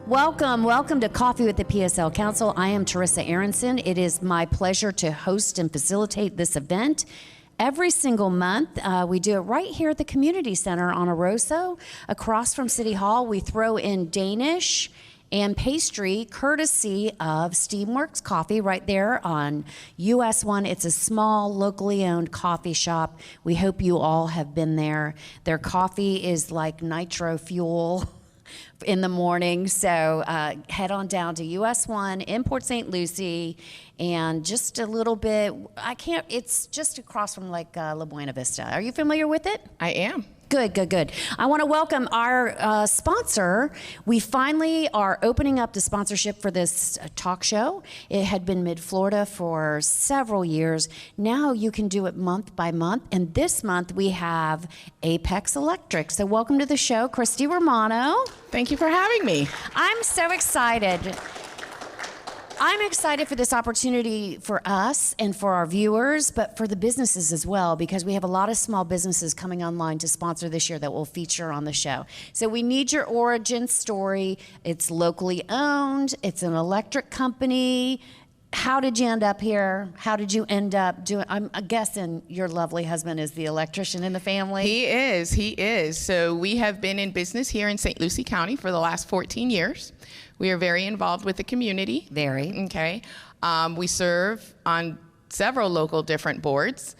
Welcome to Coffee with the PSL Council. I am Teresa Aronson. It is my pleasure to host and facilitate this event. Every single month, we do it right here at the Community Center on Oroso, across from City Hall. We throw in Danish and pastry, courtesy of Steamworks Coffee right there on US 1. It's a small, locally owned coffee shop. We hope you all have been there. Their coffee is like nitro fuel in the morning, so head on down to US 1 in Port St. Lucie, and just a little bit, it's just across from like La Buena Vista. Are you familiar with it? I am. Good. I want to welcome our sponsor. We finally are opening up the sponsorship for this talk show. It had been Mid-Florida for several years. Now you can do it month by month, and this month we have Apex Electric. So welcome to the show, Christy Romano. Thank you for having me. I'm so excited. I'm excited for this opportunity for us and for our viewers, but for the businesses as well, because we have a lot of small businesses coming online to sponsor this year that will feature on the show. So we need your origin story. It's locally owned. It's an electric company. How did you end up here? How did you end up doing? I'm guessing your lovely husband is the electrician in the family. He is. So we have been in business here in St. Lucie County for the last 14 years. We are very involved with the community. Very. Okay. We serve on several local different boards.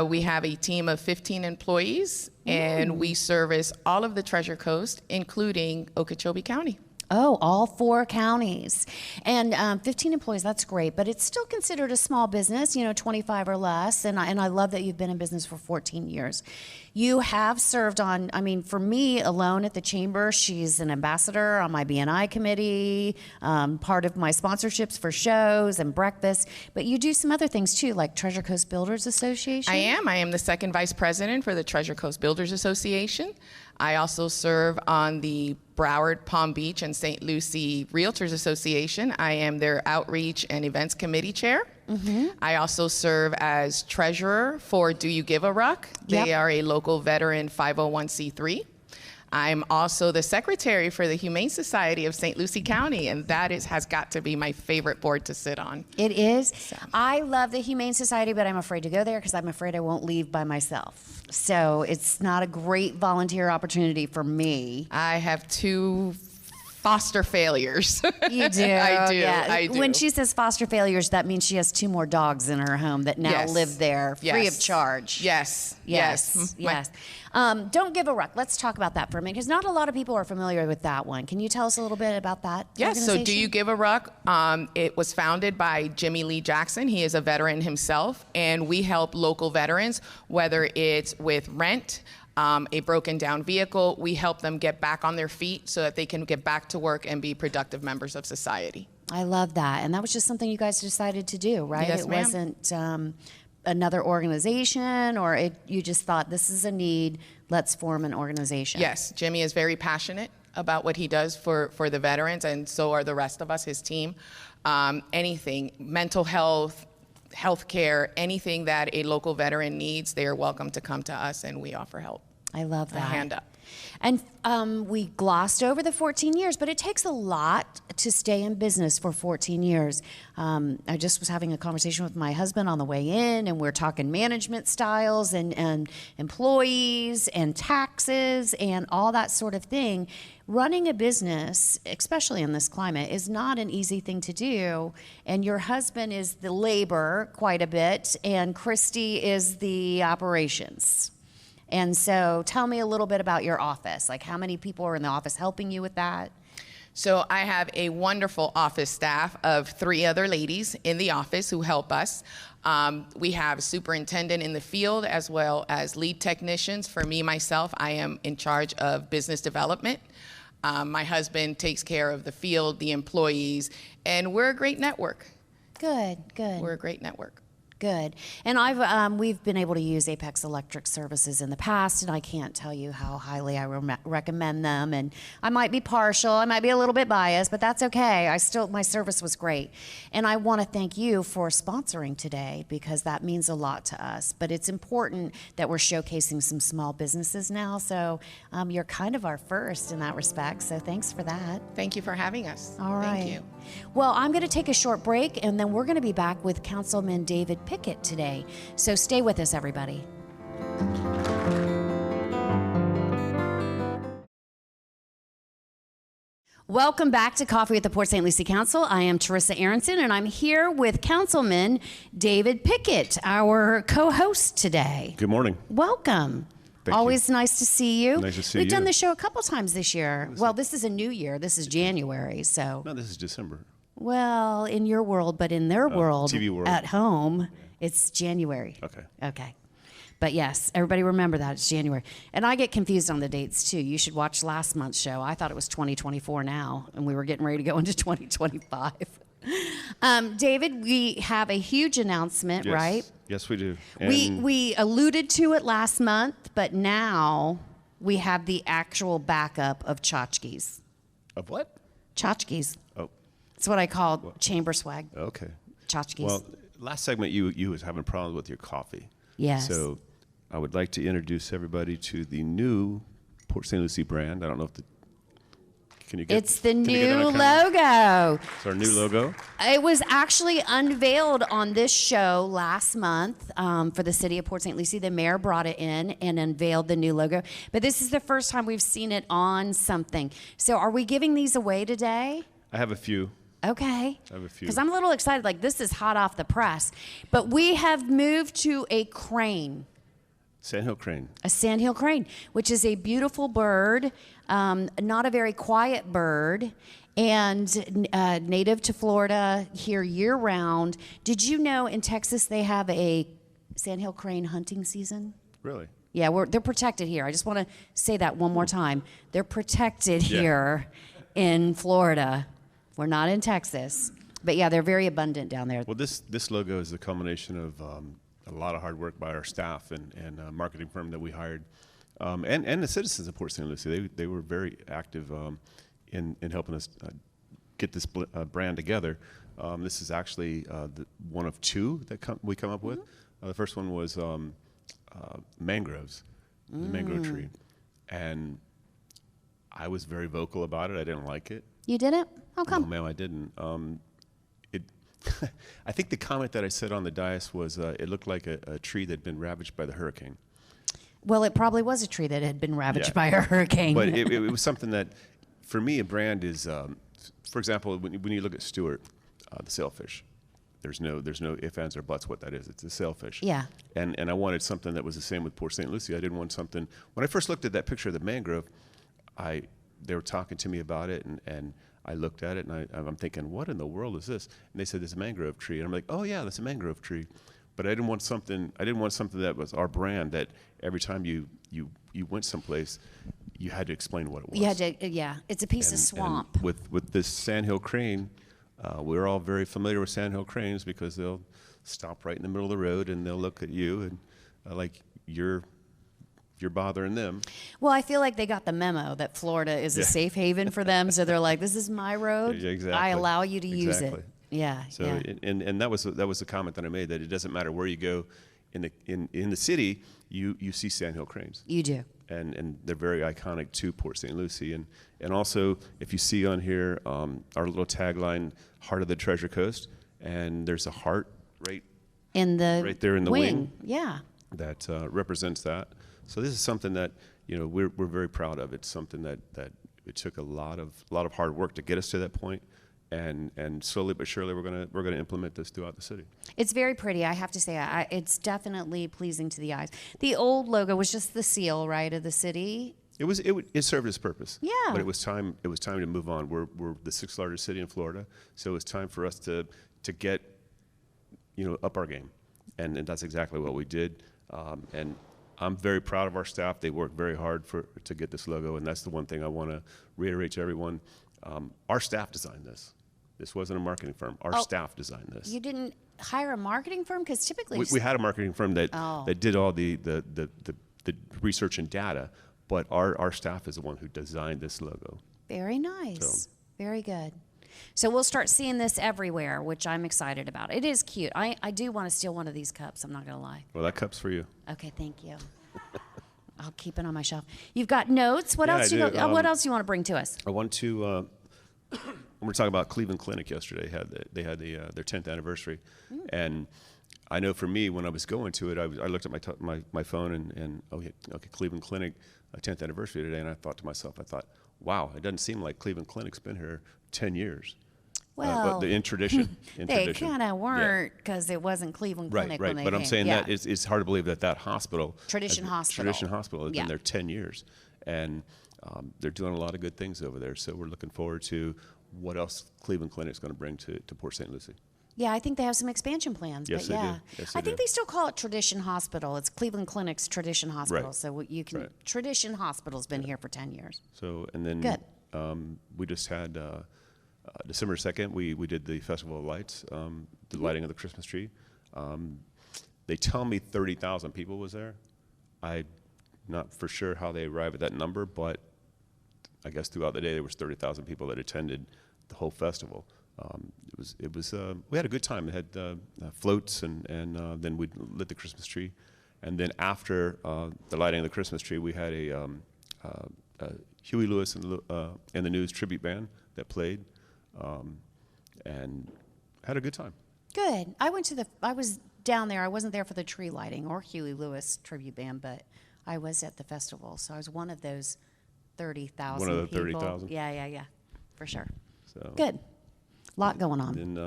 We have a team of 15 employees, and we service all of the Treasure Coast, including Okeechobee County. Oh, all 4 counties. And 15 employees, that's great, but it's still considered a small business, 25 or less, and I love that you've been in business for 14 years. You have served on, for me alone at the Chamber, she's an ambassador on my B&I committee, part of my sponsorships for shows and breakfast, but you do some other things too, like Treasure Coast Builders Association? I am the second vice president for the Treasure Coast Builders Association. I also serve on the Broward, Palm Beach, and St. Lucie Realtors Association. I am their outreach and events committee chair. Mm-hmm. I also serve as treasurer for Do You Give a Ruck? They are a local veteran 501c3. I'm also the secretary for the Humane Society of St. Lucie County, and that has got to be my favorite board to sit on. It is. So. I love the Humane Society, but I'm afraid to go there because I'm afraid I won't leave by myself. So it's not a great volunteer opportunity for me. I have 2 foster failures. You do? I do. When she says foster failures, that means she has 2 more dogs in her home that now live there free of charge. Yes. Don't Give a Ruck. Let's talk about that for a minute, because not a lot of people are familiar with that one. Can you tell us a little bit about that Yes, so Do You Give a Ruck? It was founded by Jimmy Lee Jackson. He is a veteran himself, and we help local veterans, whether it's with rent, a broken down vehicle. We help them get back on their feet so that they can get back to work and be productive members of society. I love that. And that was just something you guys decided to do, right? Yes, it ma'am. Wasn't another organization, or you just thought, this is a need, let's form an organization. Yes, Jimmy is very passionate about what he does for the veterans, and so are the rest of us, his team. Anything, mental health, healthcare, anything that a local veteran needs, they are welcome to come to us, and we offer help. I love that. A hand up. And we glossed over the 14 years, but it takes a lot to stay in business for 14 years. I just was having a conversation with my husband on the way in, and we're talking management styles and employees and taxes and all that sort of thing. Running a business, especially in this climate, is not an easy thing to do. And your husband is the labor quite a bit, and Christy is the operations. And so tell me a little bit about your office. Like, how many people are in the office helping you with that? So I have a wonderful office staff of 3 other ladies in the office who help us. We have a superintendent in the field as well as lead technicians. For me, myself, I am in charge of business development. My husband takes care of the field, the employees, and we're a great network. Good. We're a great network. Good. And we've been able to use Apex Electric Services in the past, and I can't tell you how highly I recommend them. And I might be partial, I might be a little bit biased, but that's okay. My service was great. And I want to thank you for sponsoring today because that means a lot to us. But it's important that we're showcasing some small businesses now, so you're kind of our first in that respect. So thanks for that. Thank you for having us. All right. Thank you. Well, I'm going to take a short break, and then we're going to be back with Councilman David Pickett today. So stay with us, everybody. Welcome back to Coffee with the Port St. Lucie Council. I am Teresa Aronson, and I'm here with Councilman David Pickett, our co-host today. Good morning. Welcome. Thank Always you. Nice to see you. Nice to see We've you. done the show a couple times this year. Well, this is a new year. This is January, so. No, this is December. Well, in your world, but in their world, TV world. at home, it's January. Okay. Okay. But yes, everybody remember that. It's January. And I get confused on the dates, too. You should watch last month's show. I thought it was 2024 now, and we were getting ready to go into 2025. David, we have a huge announcement, Yes. right? Yes, we do. We alluded to it last month, but now we have the actual backup of tchotchkes. Of what? Tchotchkes. Oh, That's what I call chamber swag. okay. Tchotchkes. Well, last segment you was having problems with your coffee. Yes. So I would like to introduce everybody to the new Port St. Lucie brand. I don't know if can you get It's the can you get new on camera? logo. It's our new logo. It was actually unveiled on this show last month for the city of Port St. Lucie. The mayor brought it in and unveiled the new logo. But this is the first time we've seen it on something. So are we giving these away today? I have a few. Okay. I have a few. Because I'm a little excited. Like, this is hot off the press. But we have moved to a crane. Sandhill crane. A sandhill crane, which is a beautiful bird, not a very quiet bird, and native to Florida here year-round. Did you know in Texas they have a sandhill crane hunting season? Really? Yeah, they're protected here. I just want to say that one more time. They're protected Yeah. here in Florida. We're not in Texas. But yeah, they're very abundant down there. Well, this logo is the culmination of a lot of hard work by our staff and marketing firm that we hired, and the citizens of Port St. Lucie. They were very active in helping us get this brand together. This is actually one of two that we come up with. The first one was mangroves, the mangrove tree, and I was very vocal about it. I didn't like it. You did it? How come? No, ma'am, I didn't. I think the comment that I said on the dais was it looked like a tree that had been ravaged by the hurricane. Well, it probably was a tree that had been ravaged Yeah. by a hurricane. But it was something that, for me, a brand is, for example, when you look at Stewart, the sailfish, there's no ifs, ands, or buts what that is. It's a sailfish. Yeah. And I wanted something that was the same with Port St. Lucie. I didn't want something. When I first looked at that picture of the mangrove, they were talking to me about it, and I looked at it, and I'm thinking, what in the world is this? And they said, it's a mangrove tree. And I'm like, oh yeah, that's a mangrove tree. But I didn't want something that was our brand, that every time you went someplace, you had to explain what it was. You had to, yeah. It's a piece of And swamp. with this sandhill crane, we're all very familiar with sandhill cranes because they'll stop right in the middle of the road and they'll look at you and like you're bothering them. Well, I feel like they got the memo that Florida is a safe haven for them, so they're like, "This is my road. Yeah, exactly. I allow you to use Exactly. it." Yeah. So yeah. and that was the comment that I made, that it doesn't matter where you go in the city, you see sandhill cranes. You do. And they're very iconic to Port St. Lucie. And also, if you see on here, our little tagline, Heart of the Treasure Coast, and there's a heart right there in the wing. Yeah. That represents that. So this is something that we're very proud of. It's something that it took a lot of hard work to get us to that point, and slowly but surely we're gonna implement this throughout the city. It's very pretty. I have to say, it's definitely pleasing to the eyes. The old logo was just the seal, right, of the city. It served its purpose. Yeah. But it was time to move on. We're the sixth largest city in Florida, so it's time for us to get up our game, and that's exactly what we did. And I'm very proud of our staff. They worked very hard to get this logo, and that's the one thing I want to reiterate to everyone. Our staff designed this. This wasn't a marketing firm. Our staff designed this. You didn't hire a marketing firm? Because typically... We had a marketing firm that did all the research and data, but our staff is the one who designed this logo. Very nice. Very good. So we'll start seeing this everywhere, which I'm excited about. It is cute. I do want to steal one of these cups, I'm not going to lie. Well, that cup's for you. Okay, thank you. I'll keep it on my shelf. You've got notes. What Yeah, else I you do. got, what else you want to bring to us? I want to. We were talking about Cleveland Clinic yesterday. They had their 10th anniversary, and I know for me when I was going to it, I looked at my phone and okay, Cleveland Clinic 10th anniversary today, and I thought to myself, wow, it doesn't seem like Cleveland Clinic's been here 10 years. Well, but in tradition, they kind of weren't because it wasn't Cleveland Clinic when they But came. I'm saying that it's hard to believe that hospital, Tradition Hospital has been there 10 years, and they're doing a lot of good things over there. So we're looking forward to what else Cleveland Clinic's going to bring to Port St. Lucie. Yeah, I think they have some expansion plans. Yes, but they yeah. do. Yes, I they think do. they still call it Tradition Hospital. It's Cleveland Clinic's Tradition Hospital. Right. So you can Right. Tradition Hospital's been here for 10 years. So and then Good. We just had December 2nd. We did the Festival of Lights, the lighting of the Christmas tree. They tell me 30,000 people was there. I'm not for sure how they arrive at that number, but I guess throughout the day there was 30,000 people that attended the whole festival. It was we had a good time. It had floats and then we lit the Christmas tree, and then after the lighting of the Christmas tree, we had a Huey Lewis and the News tribute band that played, and had a good time. Good. I was down there. I wasn't there for the tree lighting or Huey Lewis tribute band, but I was at the festival. So I was one of those 30,000 One of the people. 30,000? Yeah, for sure. So Good. Lot going on. And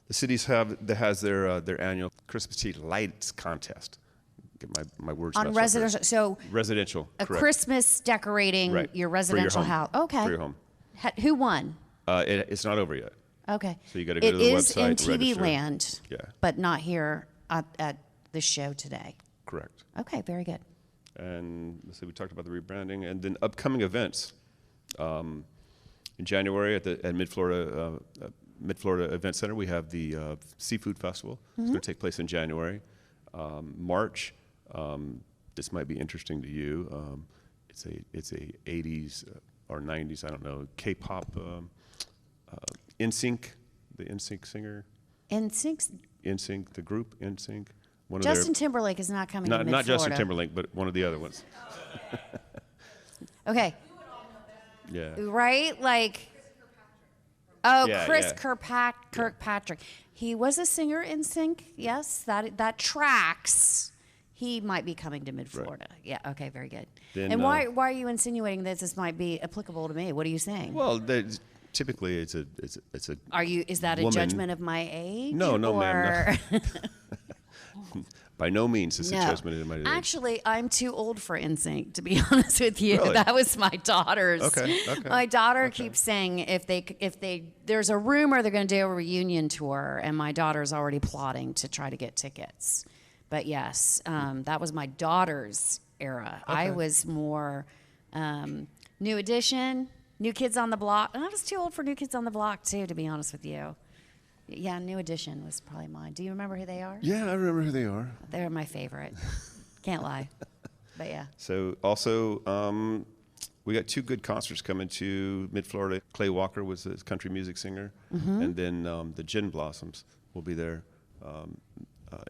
the cities has their annual Christmas tree lights contest. Get my words On messed up residential, so there. Residential, a correct. Christmas decorating Right. your For residential home. house. Okay. For your home. Who won? It's not over yet. Okay. So you gotta go to the It is website in and TV register. land, Yeah. but not here at the show today. Correct. Okay, very good. And let's see, we talked about the rebranding, and then upcoming events. In January at Mid-Florida Event Center, we have the Seafood Festival. It's going to take place in January. March, this might be interesting to you. It's a 80s or 90s, I don't know, K-pop, NSYNC, the NSYNC singer. NSYNC, the group NSYNC. One Justin of their, Timberlake is not coming to Mid-Florida. not Justin Timberlake, but one of the other ones. Okay. Yeah. Right? Like, Chris Kirkpatrick. He was a singer in Sync. Yes, that tracks. He might be coming to Mid-Florida. Right. Yeah, okay, very good. Then, and why are you insinuating that this might be applicable to me? What are you saying? Well, typically it's a Is that woman. a judgment of my age? No, ma'am. No. By no means is it judgment of my age. Actually, I'm too old for NSYNC, to be honest with you. Really? That was my daughter's. Okay. My daughter keeps saying if there's a rumor they're going to do a reunion tour, and my daughter's already plotting to try to get tickets. But yes, that was my daughter's era. Okay. I was more New Edition, New Kids on the Block, and I was too old for New Kids on the Block too, to be honest with you. Yeah, New Edition was probably mine. Do you remember who they are? Yeah, I remember who they are. They're my favorite. Can't lie. But yeah. So also, we got two good concerts coming to Mid-Florida. Clay Walker was a country music singer, and then the Gin Blossoms will be there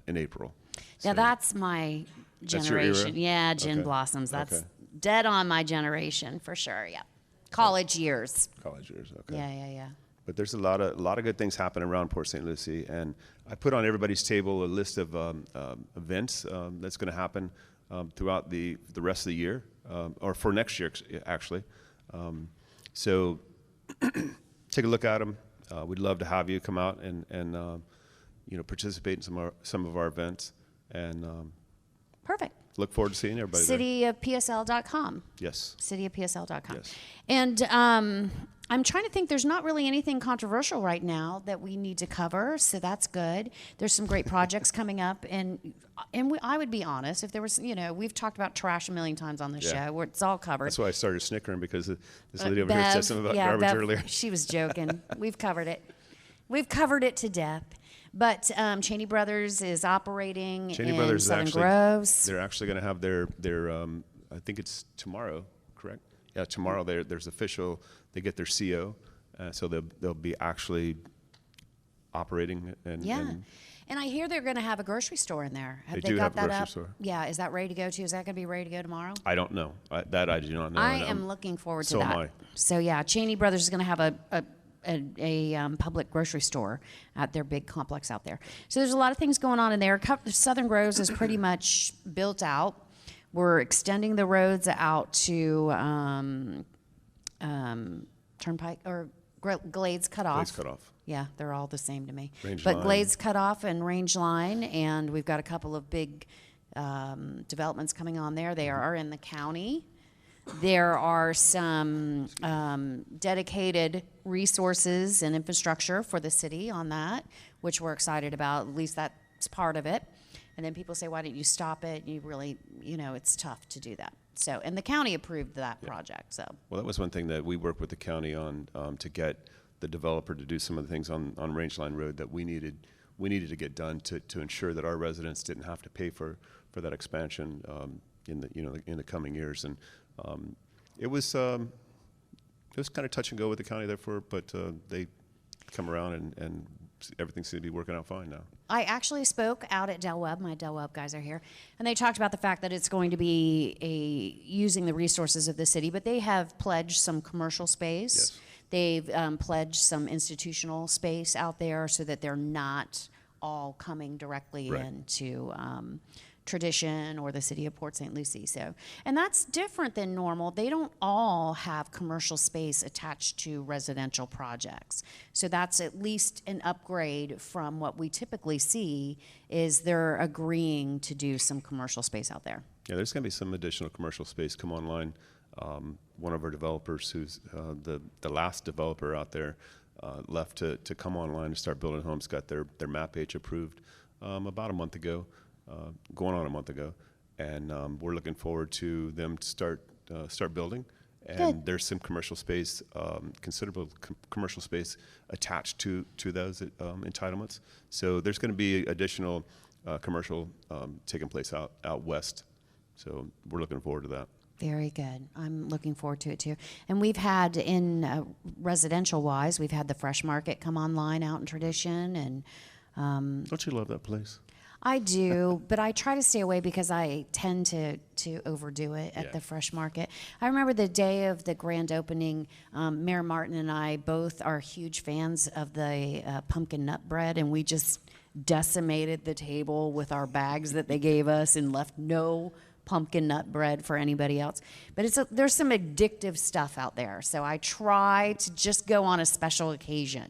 in April. Now that's my That's your era? generation. Yeah, Gin Okay. Blossoms. That's Okay. dead on my generation for sure. Yeah. College years. College years, okay. Yeah. But there's a lot of good things happening around Port St. Lucie, and I put on everybody's table a list of events that's going to happen throughout the rest of the year, or for next year actually. So take a look at them. We'd love to have you come out and participate in some of our events, and Perfect. look forward to seeing everybody there. Cityofpsl.com. Yes. Cityofpsl.com. Yes. And I'm trying to think. There's not really anything controversial right now that we need to cover, so that's good. There's some great projects coming up, and I would be honest, if there was, we've talked about trash a million times on this show, where it's all covered. That's why I started snickering, because this lady over here Bev, said something about garbage Bev, earlier. She was joking. We've covered it. We've covered it to death. But Cheney Brothers is operating Cheney in Brothers Southern is actually, Groves. they're actually going to have their I think it's tomorrow, correct? Yeah, tomorrow there's official. They get their CO, so they'll be actually operating. And I hear they're going to have a grocery store in there. Have They do got have a that grocery up? store. Yeah, is that ready to go too? Is that going to be ready to go tomorrow? I don't know. That I do not know. I And am looking forward to so that. am I. So yeah, Cheney Brothers is going to have a public grocery store at their big complex out there. So there's a lot of things going on in there. Southern Groves is pretty much built out. We're extending the roads out to Turnpike or Glades Cutoff. Glades Cutoff. Yeah, they're all the same to me. Range but Line. Glades Cutoff and Range Line, and we've got a couple of big developments coming on there. They are in the county. There are some dedicated resources and infrastructure for the city on that, which we're excited about. At least that's part of it. And then people say, why didn't you stop it? You really, it's tough to do that. So, and the county approved that project. So, Well, that was one thing that we worked with the county on, to get the developer to do some of the things on Range Line Road that we needed to get done to ensure that our residents didn't have to pay for that expansion in the coming years. And it was kind of touch and go with the county, therefore, but they come around and everything seems to be working out fine now. I actually spoke out at Del Webb. My Del Webb guys are here. And they talked about the fact that it's going to be using the resources of the city, but they have pledged some commercial space. Yes. They've pledged some institutional space out there so that they're not all coming directly Right. into Tradition or the city of Port St. Lucie. So, and that's different than normal. They don't all have commercial space attached to residential projects. So that's at least an upgrade from what we typically see is they're agreeing to do some commercial space out there. Yeah, there's going to be some additional commercial space come online. One of our developers, who's the last developer out there, left to come online and start building homes, got their map H approved about a month ago. Going on a month ago, and we're looking forward to them to start building. And Good. there's some commercial space, considerable commercial space attached to those entitlements. So there's going to be additional commercial taking place out west. So we're looking forward to that. Very good. I'm looking forward to it too. And we've had in residential wise, we've had the Fresh Market come online out in Tradition, and Don't you love that place? I do, but I try to stay away because I tend to overdo it at Yeah. the Fresh Market. I remember the day of the grand opening, Mayor Martin and I both are huge fans of the pumpkin nut bread, and we just decimated the table with our bags that they gave us and left no pumpkin nut bread for anybody else. But there's some addictive stuff out there, so I try to just go on a special occasion.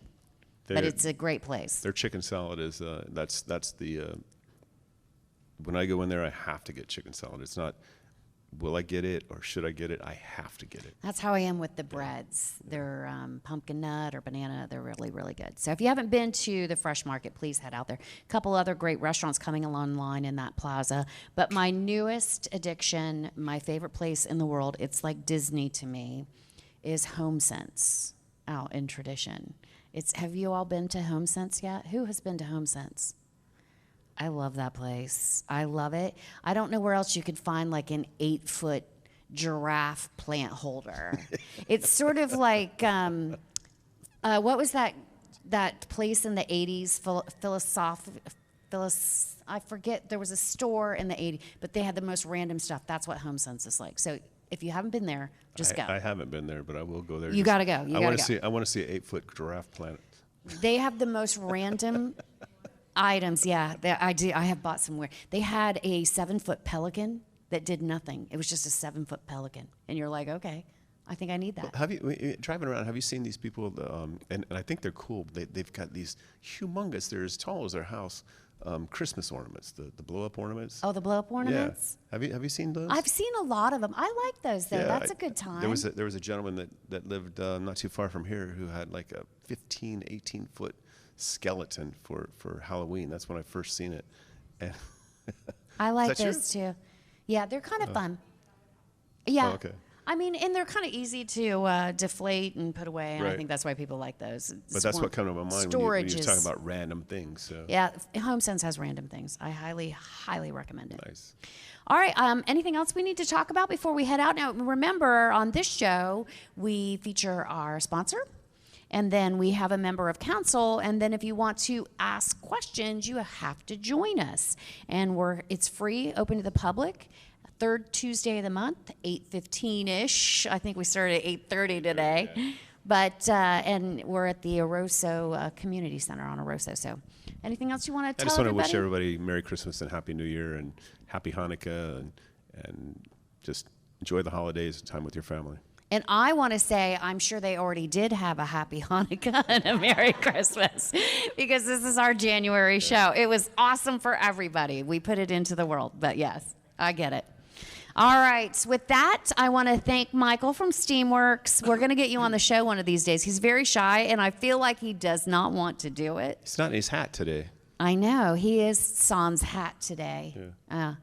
But it's a great place. Their chicken salad is that's the when I go in there, I have to get chicken salad. It's not, will I get it or should I get it? I have to get it. That's how I am with the breads. They're pumpkin nut or banana. They're really, really good. So if you haven't been to the Fresh Market, please head out there. A couple other great restaurants coming online in that plaza. But my newest addiction, my favorite place in the world, it's like Disney to me, is HomeSense out in Tradition. Have you all been to HomeSense yet? Who has been to HomeSense? I love that place. I love it. I don't know where else you could find like an 8-foot giraffe plant holder. It's sort of like, what was that place in the 80s, I forget, there was a store in the 80s, but they had the most random stuff. That's what HomeSense is like. So if you haven't been there, just go. I haven't been there, but I will go there. You got to go. I want to see an 8-foot giraffe plant. They have the most random items. Yeah, I do. I have bought some. They had a 7-foot pelican that did nothing. It was just a 7-foot pelican, and you're like, okay, I think I need that. Have you driving around? Have you seen these people? And I think they're cool. They've got these humongous. They're as tall as their house. Christmas ornaments, the blow-up ornaments. Oh, the blow-up ornaments? Yeah. Have you seen those? I've seen a lot of them. I like those, though. That's a good time. There was a gentleman that lived not too far from here who had like a 15, 18-foot skeleton for Halloween. That's when I first seen it. And I like Is that those, too. Yeah, they're kind of fun. Yeah. Oh, okay. I mean, and they're kind of easy to deflate and put away, and I Right. think that's why people like those. But that's what came to my mind when you Storage were is talking about random things. So. Yeah, HomeSense has random things. I highly, highly recommend it. Nice. All right. Anything else we need to talk about before we head out? Now, remember, on this show, we feature our sponsor, and then we have a member of council. And then if you want to ask questions, you have to join us. And it's free, open to the public. Third Tuesday of the month, 8:15-ish. I think we started at 8:30 today. Yeah. But, and we're at the Oroso Community Center on Oroso. So anything else you want to tell everybody? I just want to wish everybody Merry Christmas and Happy New Year and Happy Hanukkah and just enjoy the holidays and time with your family. And I want to say, I'm sure they already did have a Happy Hanukkah and a Merry Christmas because this is our January show. It was awesome for everybody. We put it into the world. But yes, I get it. All right. With that, I want to thank Michael from Steamworks. We're going to get you on the show one of these days. He's very shy, and I feel like he does not want to do it. He's not in his hat today. I know. He is sans hat today. Yeah.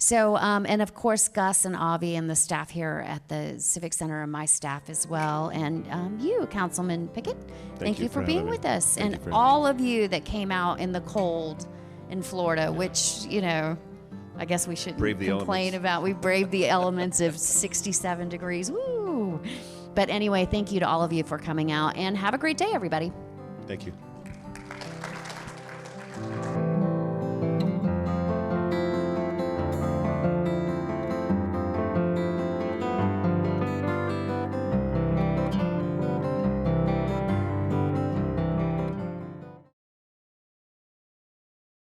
And of course, Gus and Avi and the staff here at the Civic Center and my staff as well. And you, Councilman Pickett, thank you for being with us. And all of you that came out in the cold in Florida, which, you know, I guess we shouldn't complain about. We braved the elements of 67 degrees. Woo! But anyway, thank you to all of you for coming out. And have a great day, everybody. Thank you.